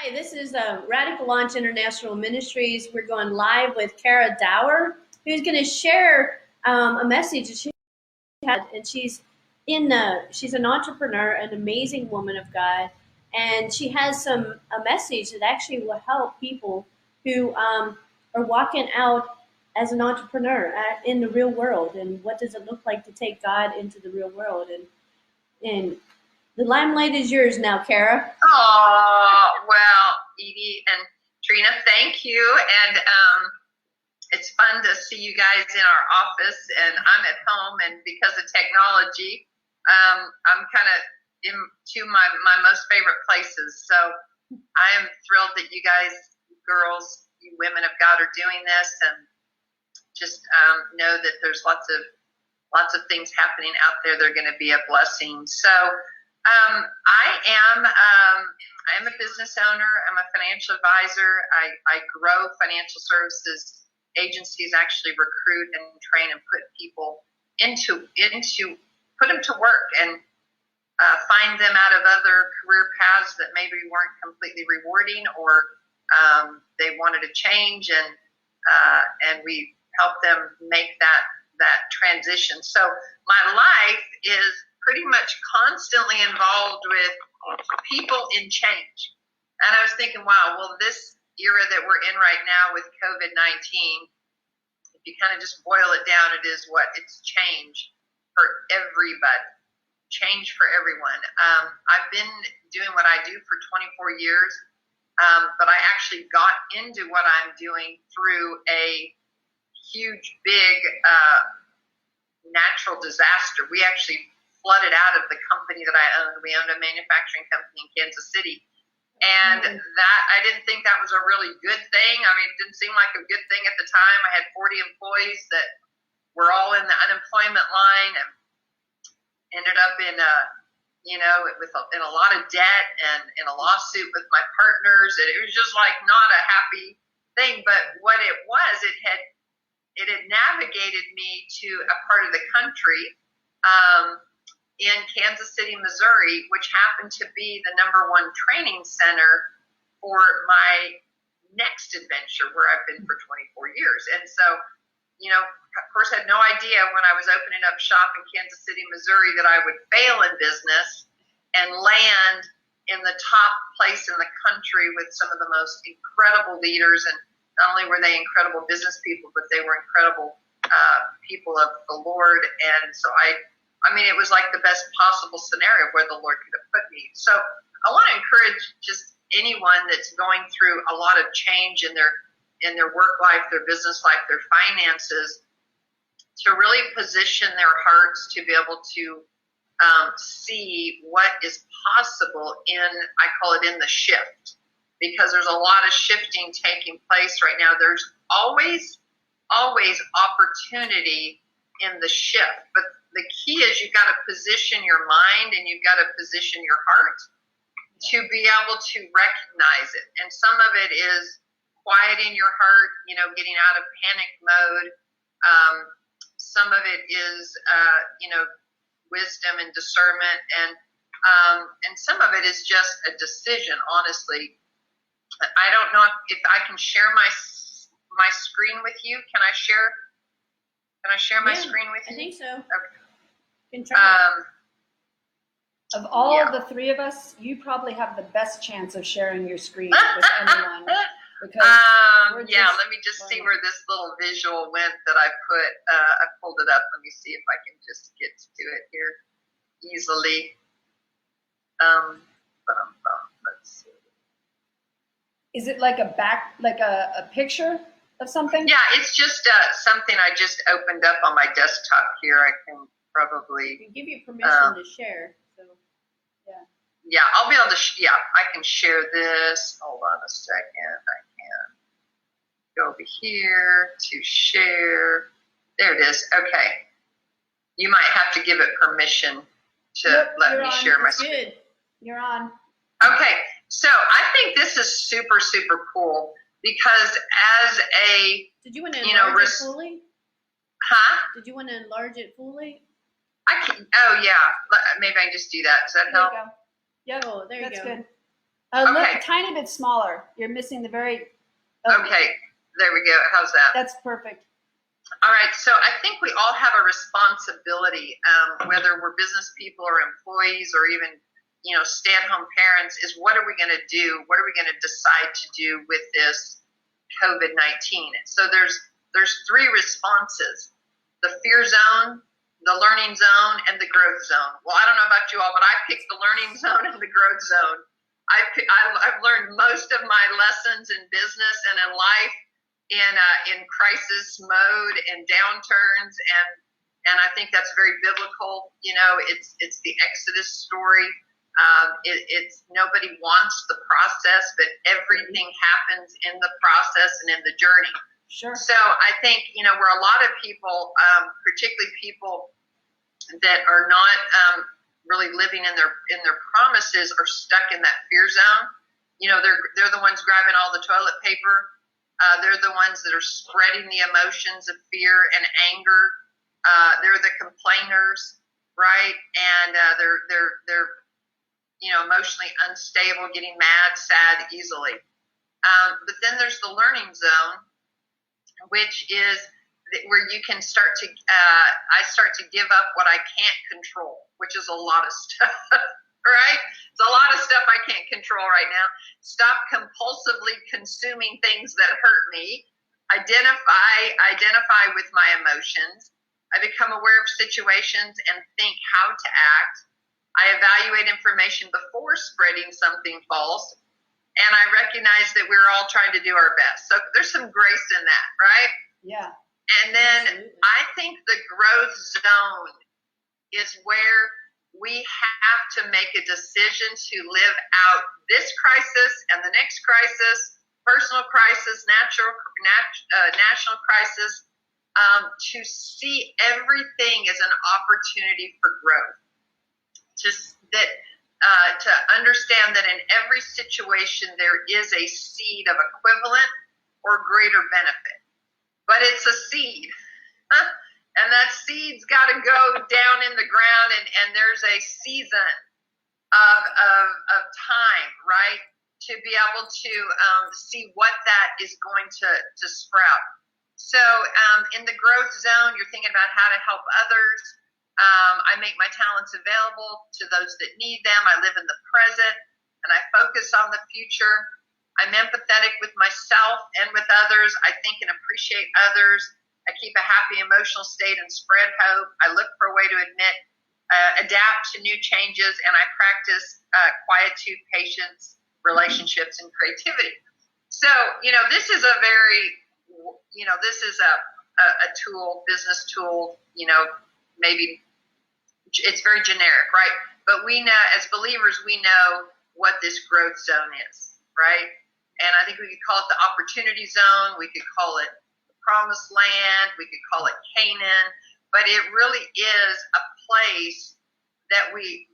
Hi, this is Radical Launch International Ministries. We're going live with Kara Dowers, who's going to share a message that she had, and she's an entrepreneur, an amazing woman of God, and she has a message that actually will help people who are walking out as an entrepreneur in the real world, and what does it look like to take God into the real world, and the limelight is yours now, Kara. Oh, well, Edie and Trina, thank you. And it's fun to see you guys in our office, and I'm at home, and because of technology, I'm kind of into my most favorite places. So I am thrilled that you guys, girls, you women of God are doing this, and just know that there's lots of things happening out there that are going to be a blessing. So I am a business owner. I'm a financial advisor. I grow financial services agencies, actually recruit and train and put people put them to work and find them out of other career paths that maybe weren't completely rewarding, or they wanted to change, and we help them make that transition. So my life is pretty much constantly involved with people in change. And I was thinking, wow, well, this era that we're in right now with COVID-19, if you kind of just boil it down, it's change for everybody, change for everyone. I've been doing what I do for 24 years, but I actually got into what I'm doing through a huge, big natural disaster. We actually flooded out of the company that I owned. We owned a manufacturing company in Kansas City. And that, I didn't think that was a really good thing. I mean, it didn't seem like a good thing at the time. I had 40 employees that were all in the unemployment line, and ended up in a lot of debt and in a lawsuit with my partners. And it was just like not a happy thing. But what it was, it had navigated me to a part of the country in Kansas City, Missouri, which happened to be the #1 training center for my next adventure, where I've been for 24 years. And so, of course, I had no idea when I was opening up shop in Kansas City, Missouri, that I would fail in business and land in the top place in the country with some of the most incredible leaders. And not only were they incredible business people, but they were incredible people of the Lord. And so I mean, it was like the best possible scenario where the Lord could have put me. So I want to encourage just anyone that's going through a lot of change in their work life, their business life, their finances, to really position their hearts to be able to see what is possible I call it in the shift, because there's a lot of shifting taking place right now. There's always opportunity in the shift, but the key is you've got to position your mind and you've got to position your heart to be able to recognize it. And some of it is quieting your heart, getting out of panic mode. Some of it is, wisdom and discernment, and some of it is just a decision. Honestly, I don't know if I can share my screen with you. Can I share? Can I share my screen with you? I think so. Okay. You can try. Of all the three of us, you probably have the best chance of sharing your screen with anyone. Because let me just see where this little visual went that I put. I pulled it up. Let me see if I can just get to it here easily. Let's see. Is it like a picture of something? Yeah, it's just something I just opened up on my desktop here. I can probably give you permission to share. So yeah, I'll be able to. I can share this. Hold on a second. I can go over here to share. There it is. Okay. You might have to give it permission to let me share my screen. Good. You're on. Okay. So I think this is super, super cool, because as a did you want to enlarge it fully? Huh? Did you want to enlarge it fully? I can. Oh yeah. Maybe I can just do that. Does that help? There you go. There you go. That's good. Okay. Tiny bit smaller. You're missing the very. Oh, Okay, there we go. How's that? that's perfect. All right, so I think we all have a responsibility, whether we're business people or employees or even, stay-at-home parents, is what are we going to do? What are we going to decide to do with this COVID-19? So there's three responses: the fear zone, the learning zone, and the growth zone. Well, I don't know about you all, but I picked the learning zone and the growth zone. I've learned most of my lessons in business and in life in crisis mode and downturns, and I think that's very biblical. It's the Exodus story. It's nobody wants the process, but everything happens in the process and in the journey. Sure. So I think where a lot of people, particularly people that are not really living in their promises, are stuck in that fear zone. They're the ones grabbing all the toilet paper. They're the ones that are spreading the emotions of fear and anger. They're the complainers, right? And they're emotionally unstable, getting mad, sad easily. But then there's the learning zone, which is where you can start to, I start to give up what I can't control, which is a lot of stuff, right? It's a lot of stuff I can't control right now. Stop compulsively consuming things that hurt me. Identify with my emotions. I become aware of situations and think how to act. I evaluate information before spreading something false. And I recognize that we're all trying to do our best. So there's some grace in that, right? Yeah. And then Absolutely. I think the growth zone is where we have to make a decision to live out this crisis and the next crisis, personal crisis, national crisis, to see everything as an opportunity for growth. To understand that in every situation there is a seed of equivalent or greater benefit. But it's a seed. And that seed's got to go down in the ground, and there's a season of time, right, to be able to see what that is going to sprout. So in the growth zone, you're thinking about how to help others. I make my talents available to those that need them. I live in the present, and I focus on the future. I'm empathetic with myself and with others. I think and appreciate others. I keep a happy emotional state and spread hope. I look for a way to adapt to new changes, and I practice quietude, patience, relationships, and creativity. So, this is a very, this is a tool, business tool, maybe it's very generic, right? But we know, as believers, we know what this growth zone is, right? And I think we could call it the opportunity zone. We could call it the promised land. We could call it Canaan. But it really is a place that we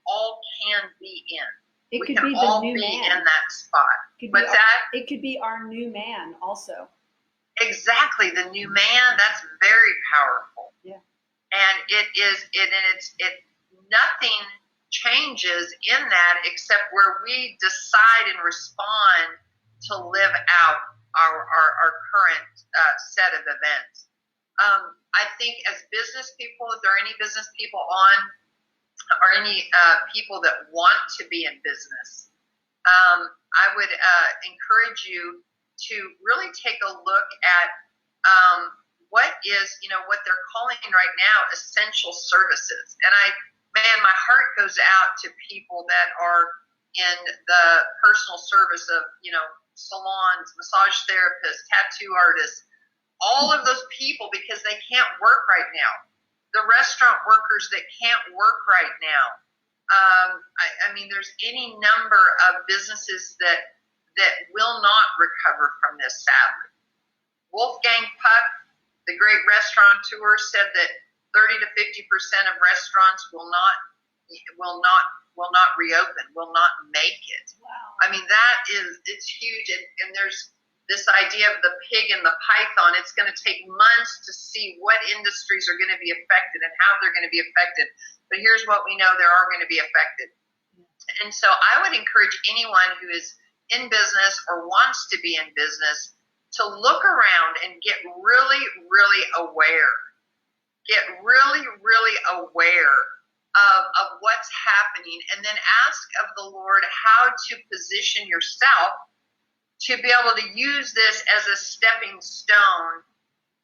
all can be in. It we could can be all the new be man. in that spot. What's that? It could be our new man also. Exactly, the new man. That's very powerful. Yeah. And nothing changes in that except where we decide and respond to live out our current set of events. I think as business people, if there are any business people on, or any people that want to be in business, I would encourage you to really take a look at what they're calling right now essential services. And my heart goes out to people that are in the personal service of, salons, massage therapists, tattoo artists, all of those people, because they can't work right now. The restaurant workers that can't work right now. There's any number of businesses that will not recover from this, sadly. Wolfgang Puck, the great restaurateur, said that 30 to 50% of restaurants will not reopen, will not make it. Wow. It's huge. And there's this idea of the pig and the python. It's going to take months to see what industries are going to be affected and how they're going to be affected. But here's what we know: there are going to be affected. And so I would encourage anyone who is in business or wants to be in business to look around and get really, really aware. Get really, really aware of what's happening, and then ask of the Lord how to position yourself to be able to use this as a stepping stone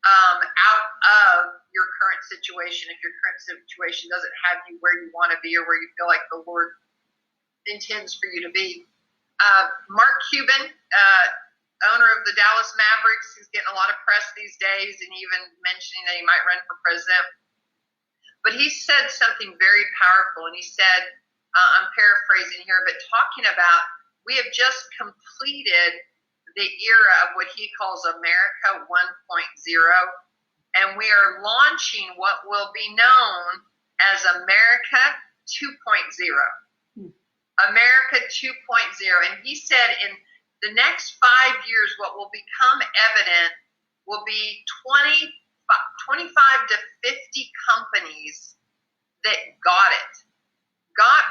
out of your current situation. If your current situation doesn't have you where you want to be or where you feel like the Lord intends for you to be. Mark Cuban, owner of the Dallas Mavericks, he's getting a lot of press these days, and even mentioning that he might run for president. But he said something very powerful, and he said, I'm paraphrasing here, but talking about we have just completed the era of what he calls America 1.0, and we are launching what will be known as America 2.0. America 2.0. And he said in the next 5 years, what will become evident will be 25 to 50 companies that got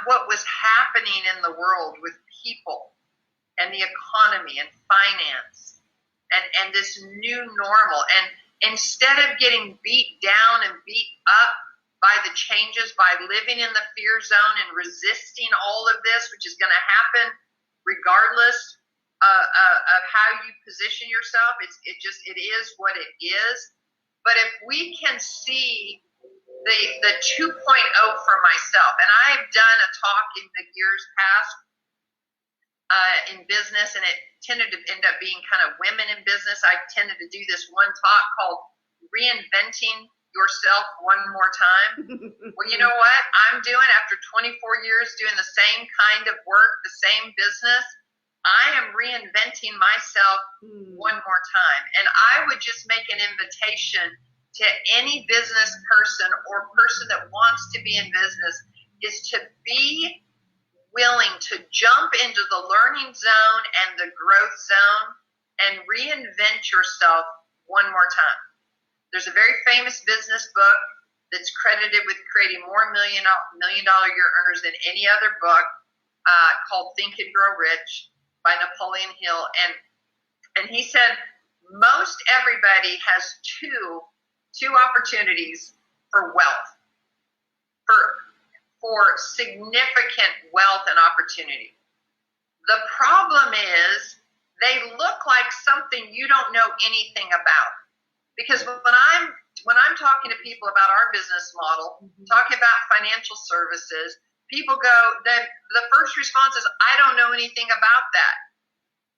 what was happening in the world with people and the economy and finance and this new normal. And instead of getting beat down and beat up by the changes, by living in the fear zone and resisting all of this, which is going to happen regardless of how you position yourself, it is what it is. But if we can see the 2.0 for myself, and I've done a talk in the years past in business, and it tended to end up being kind of women in business. I tended to do this one talk called Reinventing Yourself One More Time. Well, you know what I'm doing after 24 years doing the same kind of work, the same business? I am reinventing myself one more time. And I would just make an invitation to any business person or person that wants to be in business is to be willing to jump into the learning zone and the growth zone and reinvent yourself one more time. There's a very famous business book that's credited with creating more million dollar year earners than any other book called Think and Grow Rich by Napoleon Hill. And he said most everybody has two opportunities for wealth, for significant wealth and opportunity. The problem is they look like something you don't know anything about. Because when I'm talking to people about our business model, talking about financial services, people go, the first response is, I don't know anything about that.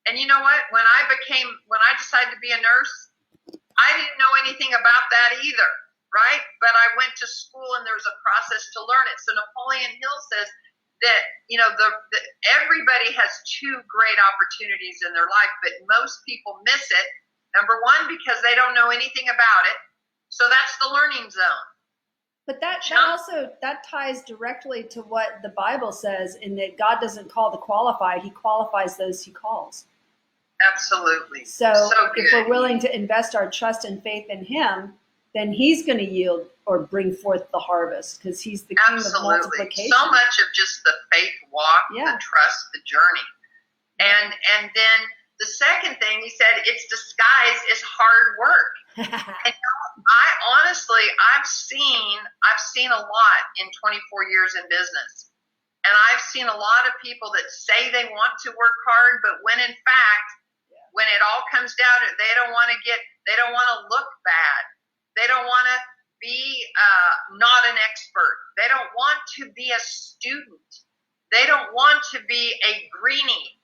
And you know what? When I decided to be a nurse, I didn't know anything about that either, right? But I went to school and there was a process to learn it. So Napoleon Hill says that, everybody has two great opportunities in their life, but most people miss it. Number one, because they don't know anything about it. So that's the learning zone. But that ties directly to what the Bible says, in that God doesn't call the qualified, he qualifies those he calls. Absolutely. So if we're willing to invest our trust and faith in him, then he's going to yield or bring forth the harvest, because he's the king of multiplication. So much of just the faith walk, the trust, the journey. And then the second thing he said, it's disguised as hard work. And I've seen a lot in 24 years in business. And I've seen a lot of people that say they want to work hard, but when in fact, when it all comes down to it, they don't want to look bad. They don't want to be not an expert. They don't want to be a student. They don't want to be a greenie.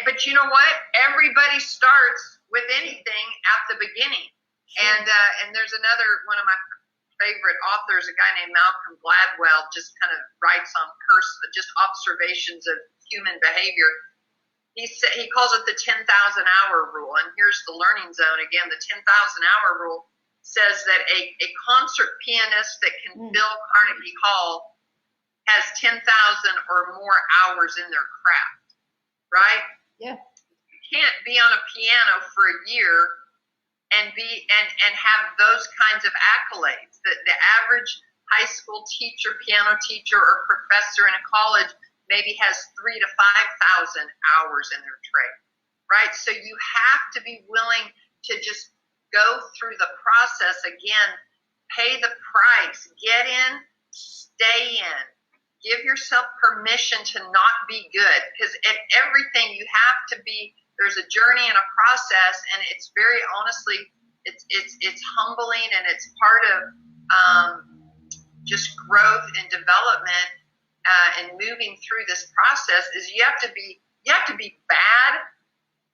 But you know what? Everybody starts with anything at the beginning. Sure. And there's another one of my favorite authors, a guy named Malcolm Gladwell, just kind of writes on just observations of human behavior. He calls it the 10,000 hour rule. And here's the learning zone again. The 10,000 hour rule says that a concert pianist that can fill Carnegie Hall has 10,000 or more hours in their craft, right? Yeah. You can't be on a piano for a year and have those kinds of accolades. The average high school teacher, piano teacher, or professor in a college maybe has 3,000 to 5,000 hours in their trade, right? So you have to be willing to just go through the process again, pay the price, get in, stay in, give yourself permission to not be good, because in everything you have to be, there's a journey and a process, and it's very honestly, it's humbling, and it's part of just growth and development and moving through this process. Is you have to be bad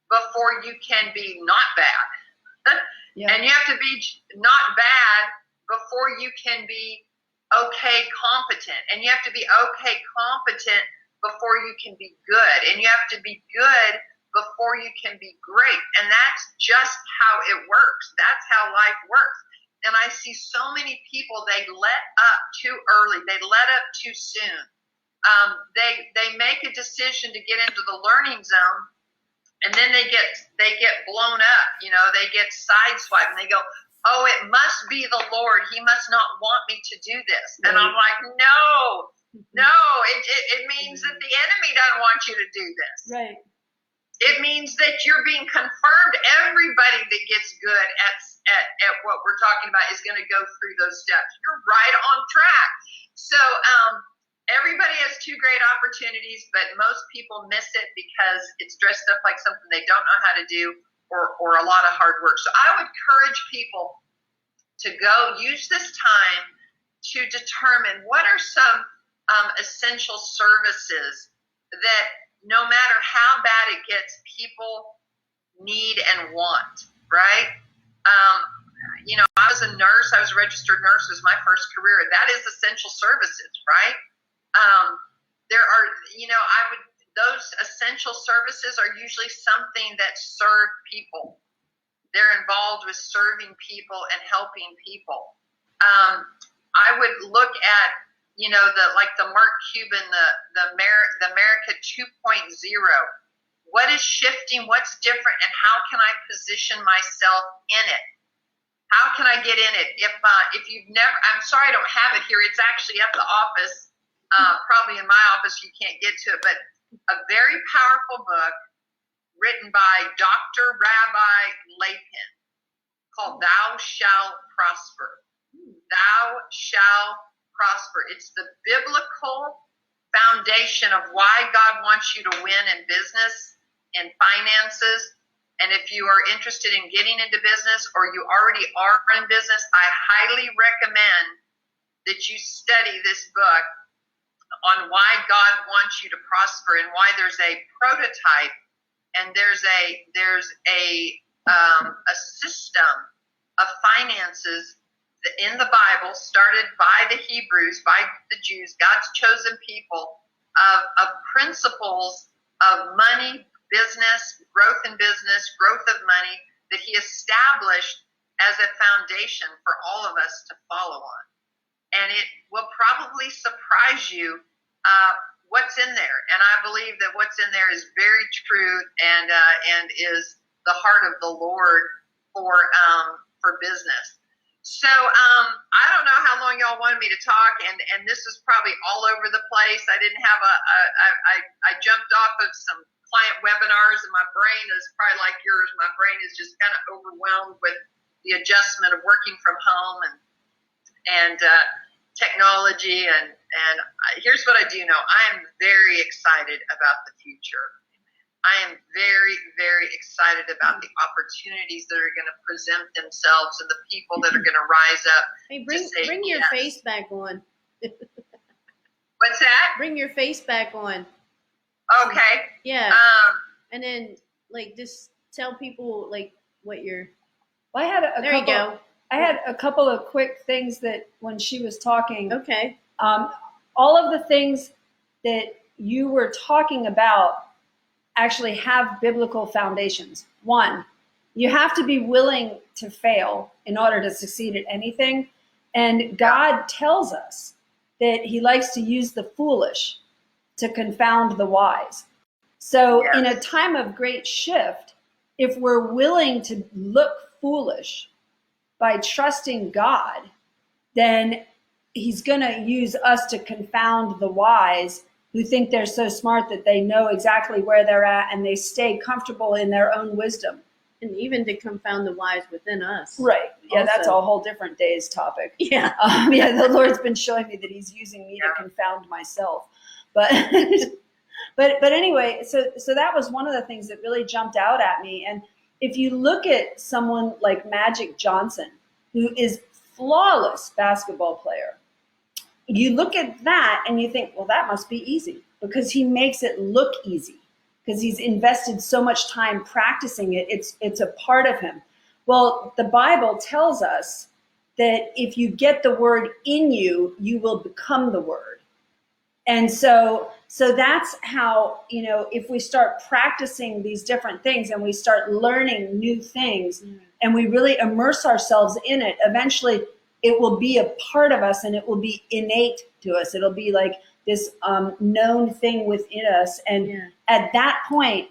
before you can be not bad. Yeah. And you have to be not bad before you can be okay competent. And you have to be okay competent before you can be good. And you have to be good before you can be great. And that's just how it works. That's how life works. And I see so many people, they let up too early. They let up too soon. They make a decision to get into the learning zone, and then they get blown up. You know, they get sideswiped, and they go, "Oh, it must be the Lord. He must not want me to do this." Right. And I'm like, no, it means that the enemy doesn't want you to do this. Right. It means that you're being confirmed. Everybody that gets good at what we're talking about is going to go through those steps. You're right on track. So everybody has two great opportunities, but most people miss it because it's dressed up like something they don't know how to do, or a lot of hard work. So I would encourage people to go use this time to determine what are some essential services that, no matter how bad it gets, people need and want, right? You know, I was a nurse. I was a registered nurse. It was my first career. That is essential services, right? There are, you know, those essential services are usually something that serve people. They're involved with serving people and helping people. I would look at, you know, the Mark Cuban, the America 2.0. What is shifting? What's different? And how can I position myself in it? How can I get in it? If you've never, I'm sorry I don't have it here. It's actually at the office. Probably in my office you can't get to it, but a very powerful book written by Dr. Rabbi Lapin called Thou Shalt Prosper. Thou Shalt Prosper. It's the biblical foundation of why God wants you to win in business and finances. And if you are interested in getting into business, or you already are in business, I highly recommend that you study this book on why God wants you to prosper, and why there's a prototype, and there's a system of finances in the Bible, started by the Hebrews, by the Jews, God's chosen people, of principles of money, business, growth in business, growth of money, that he established as a foundation for all of us to follow on. And it will probably surprise you what's in there. And I believe that what's in there is very true, and is the heart of the Lord for business. So I don't know how long y'all wanted me to talk, and this is probably all over the place. I didn't have I jumped off of some client webinars, and my brain is probably like yours. My brain is just kind of overwhelmed with the adjustment of working from home and technology. And here's what I do know. I am very excited about the future. I am very, very excited about the opportunities that are going to present themselves, and the people that are going to rise up. Hey, bring your face back on. What's that? Bring your face back on. Okay. Yeah. And then just tell people what you're. Well, I had there you go. I had a couple of quick things that when she was talking. Okay. All of the things that you were talking about actually have biblical foundations. One, you have to be willing to fail in order to succeed at anything. And God tells us that he likes to use the foolish to confound the wise. So in a time of great shift, if we're willing to look foolish by trusting God, then he's going to use us to confound the wise who think they're so smart that they know exactly where they're at and they stay comfortable in their own wisdom. And even to confound the wise within us. Right. Yeah, Also. that's a whole different day's topic. Yeah. Yeah, the Lord's been showing me that he's using me to confound myself. But but anyway, so that was one of the things that really jumped out at me. And if you look at someone like Magic Johnson, who is flawless basketball player, you look at that and you think, well, that must be easy, because he makes it look easy, because he's invested so much time practicing it. It's a part of him. Well, the Bible tells us that if you get the word in you, you will become the word. And so that's how, if we start practicing these different things and we start learning new things and we really immerse ourselves in it, eventually it will be a part of us and it will be innate to us. It'll be like this known thing within us. And at that point,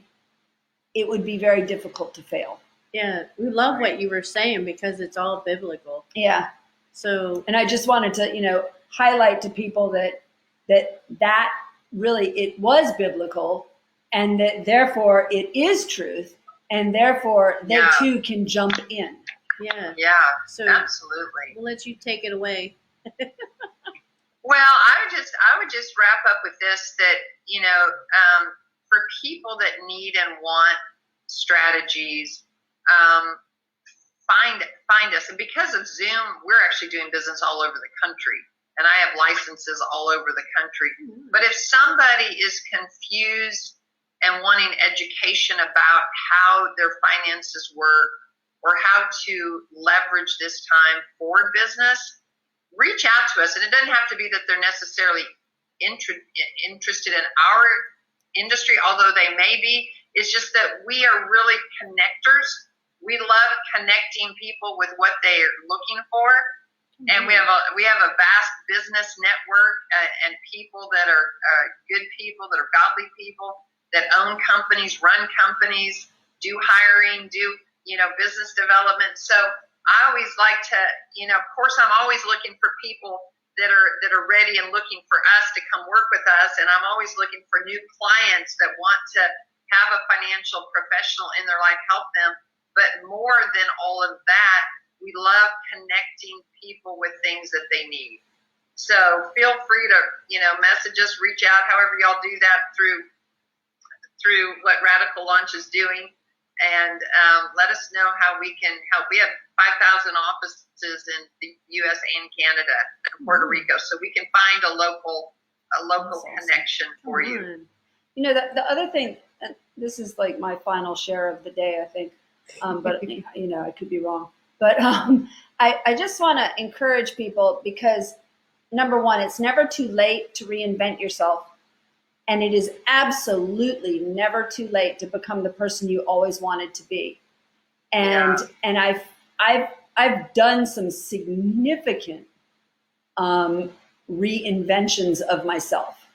it would be very difficult to fail. Yeah, we love what you were saying because it's all biblical. Yeah. So, and I just wanted to, highlight to people that really it was biblical, and that therefore it is truth, and therefore they too can jump in. Yeah. Yeah. So absolutely. We'll let you take it away. Well, I would just wrap up with this, that, for people that need and want strategies, find us. And because of Zoom, we're actually doing business all over the country, and I have licenses all over the country. But if somebody is confused and wanting education about how their finances work or how to leverage this time for business, reach out to us. And it doesn't have to be that they're necessarily interested in our industry, although they may be. It's just that we are really connectors. We love connecting people with what they are looking for. And we have a vast business network and people that are good people, that are godly people, that own companies, run companies, do hiring, do business development. So I always like to, of course, I'm always looking for people that are ready and looking for us to come work with us. And I'm always looking for new clients that want to have a financial professional in their life help them. But more than all of that, we love connecting people with things that they need. So feel free to, message us, reach out, however y'all do that through what Radical Launch is doing. And let us know how we can help. We have 5,000 offices in the U.S. and Canada and Puerto Rico, so we can find a local connection for you. The other thing, and this is like my final share of the day, I think, but I could be wrong. But I just want to encourage people, because number one, it's never too late to reinvent yourself. And it is absolutely never too late to become the person you always wanted to be. And I've done some significant reinventions of myself.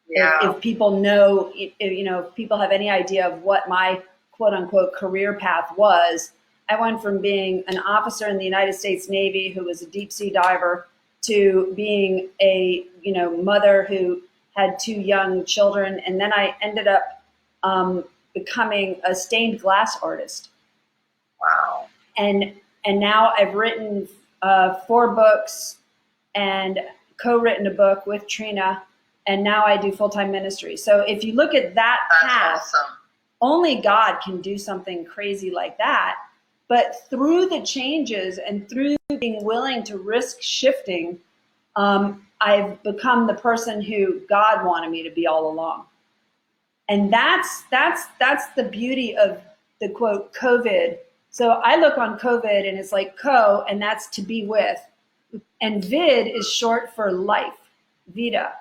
Yeah. If people know, if people have any idea of what my quote unquote career path was, I went from being an officer in the United States Navy who was a deep sea diver to being a mother who had 2 young children, and then I ended up becoming a stained glass artist. Wow! And now I've written 4 books and co-written a book with Trina, and now I do full-time ministry. So if you look at that path, awesome. Only God can do something crazy like that. But through the changes and through being willing to risk shifting, I've become the person who God wanted me to be all along. And that's the beauty of the quote COVID. So I look on COVID and it's like co, and that's to be with. And vid is short for life, vita.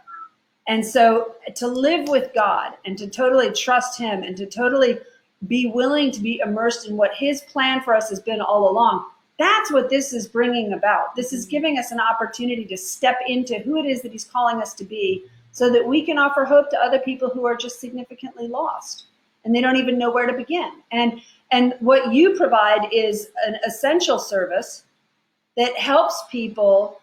And so to live with God and to totally trust him and to totally be willing to be immersed in what his plan for us has been all along, that's what this is bringing about. This is giving us an opportunity to step into who it is that he's calling us to be, so that we can offer hope to other people who are just significantly lost and they don't even know where to begin. And what you provide is an essential service that helps people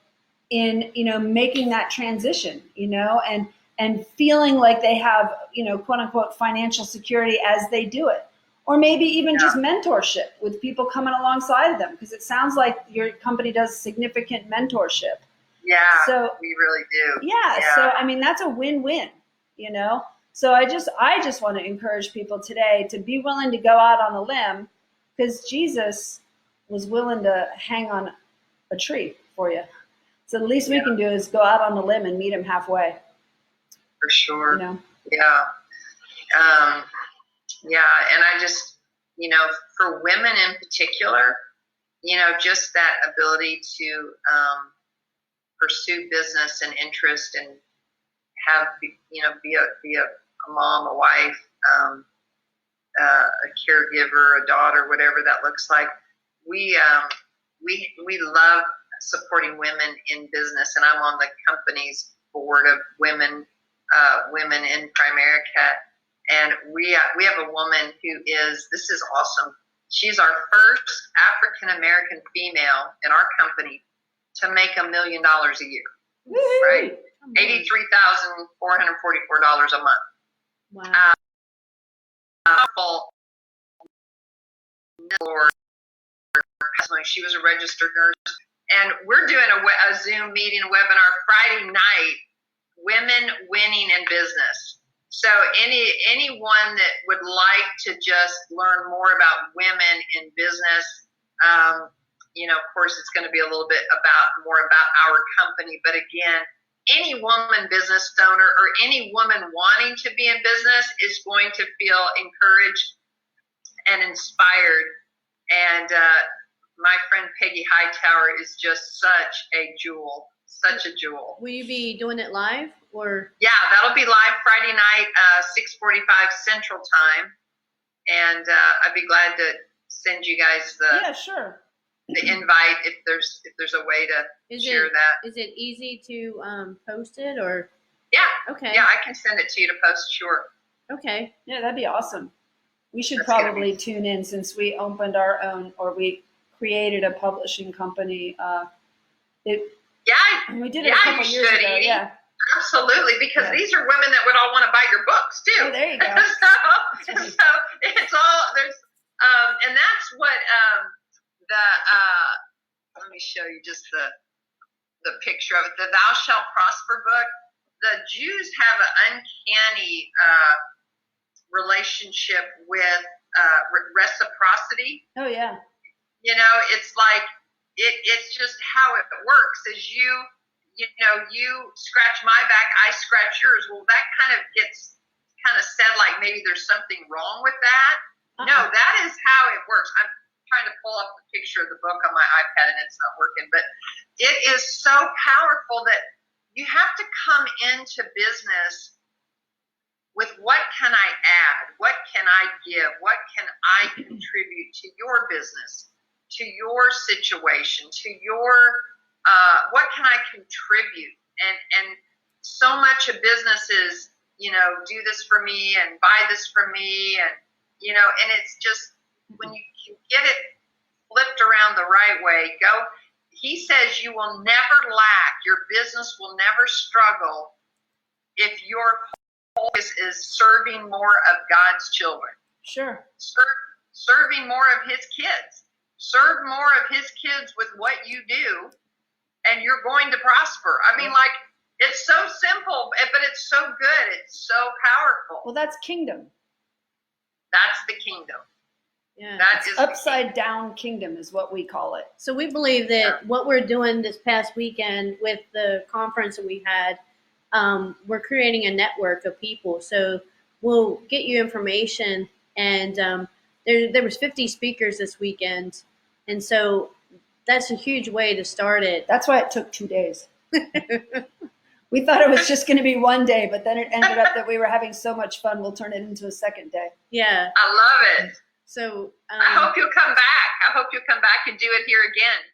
in making that transition, and and feeling like they have, quote unquote, financial security as they do it. Or maybe even just mentorship with people coming alongside of them, because it sounds like your company does significant mentorship. Yeah, so we really do. Yeah, so I mean, that's a win-win, So I just want to encourage people today to be willing to go out on a limb, because Jesus was willing to hang on a tree for you. So the least we can do is go out on a limb and meet him halfway. For sure. Yeah. And I just, for women in particular, just that ability to pursue business and interest and have, be a mom, a wife, a caregiver, a daughter, whatever that looks like. We love supporting women in business, and I'm on the company's board of women in Primerica. And we have a woman this is awesome. She's our first African-American female in our company to make $1 million a year. Woo-hoo. Right? $83,444 a month. Wow. She was a registered nurse. And we're doing a Zoom meeting, a webinar Friday night, Women Winning in Business. So anyone that would like to just learn more about women in business, of course, it's going to be a little bit more about our company. But again, any woman business owner or any woman wanting to be in business is going to feel encouraged and inspired. And my friend Peggy Hightower is just such a jewel. Will you be doing it live or? Yeah, that'll be live Friday night, 6:45 Central Time, and I'd be glad to send you guys the invite if there's a way to share that. Is it easy to post it or? Yeah. Okay. Yeah, I can send it to you to post. Sure. Okay. Yeah, that'd be awesome. We should That's probably tune in, since we opened our own, or we created a publishing company. We did it a couple years ago. Edie. Yeah, absolutely, because these are women that would all want to buy your books too. Oh, there you go. So it's all there's, and that's what let me show you just the picture of it. The Thou Shalt Prosper book. The Jews have an uncanny relationship with reciprocity. Oh yeah. It's like it's just how it works. Is you scratch my back, I scratch yours. Well, that kind of gets said like maybe there's something wrong with that. No, that is how it works. I'm trying to pull up the picture of the book on my iPad and it's not working, but it is so powerful that you have to come into business with what can I add? What can I give? What can I contribute to your business, to your situation, to your, what can I contribute? And so much of business is, do this for me and buy this for me. And, and it's just, when you can get it flipped around the right way, he says you will never lack, your business will never struggle if your focus is serving more of God's children. Sure. Serving more of his kids. Serve more of his kids with what you do, and you're going to prosper. I mean, like, it's so simple, but it's so good. It's so powerful. Well, that's kingdom. That's the kingdom. Yeah. That is upside down kingdom is what we call it. So we believe that what we're doing this past weekend with the conference that we had, we're creating a network of people. So we'll get you information, and there was 50 speakers this weekend, and so that's a huge way to start it. That's why it took 2 days. We thought it was just going to be 1 day, but then it ended up that we were having so much fun, we'll turn it into a second day. Yeah. I love it. So I hope you'll come back. I hope you'll come back and do it here again.